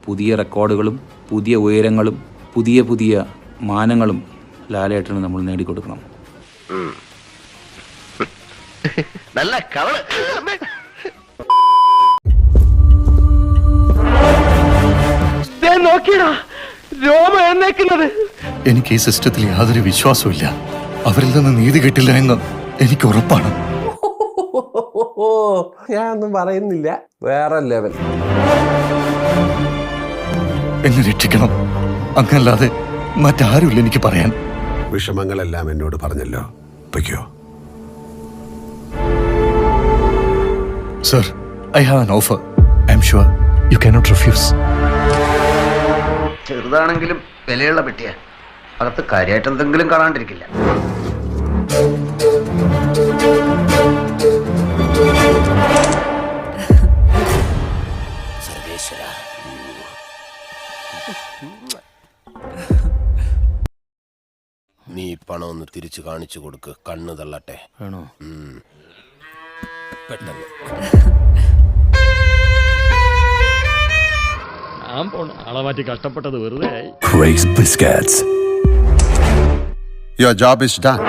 പുതിയ റെക്കോർഡുകളും പുതിയ ഉയരങ്ങളും പുതിയ പുതിയ മാനങ്ങളും ലാലേട്ടന് നമ്മൾ നേടിക്കൊടുക്കണം. നല്ല കവള്. നോക്കിയടാ രോമ എന്നേക്കുന്നത്. എനിക്ക് ഈ സിസ്റ്റത്തിൽ യാതൊരു വിശ്വാസവും ഇല്ല. അവരിൽ നിന്ന് നീതി കിട്ടില്ല എന്ന് എനിക്ക് ഉറപ്പാണ്. ഞാനൊന്നും പറയുന്നില്ല. വേറെ ലെവൽ. എന്നെ രക്ഷിക്കണം. അങ്ങല്ലാതെ മറ്റാരുമില്ല എനിക്ക് പറയാൻ. വിഷമങ്ങളെല്ലാം എന്നോട് പറഞ്ഞല്ലോ. പൊയ്ക്കോ. Sir, I have an offer. I am sure U cannot refuse. ചെറുതാണെങ്കിലും വിലയുള്ള പെട്ടിയാ. അകത്ത് കാര്യമായിട്ട് എന്തെങ്കിലും കാണാണ്ടിരിക്കില്ല. നീ പണം ഒന്ന് തിരിച്ചു കാണിച്ചു കൊടുക്ക്. കണ്ണു തള്ളട്ടെ. വേണോ? പെട്ടെന്ന്. ഞാൻ പോണ ആളെ മാറ്റി കഷ്ടപ്പെട്ടത് വെറുതെ ആയി. Craze Biscuits. Your job is done.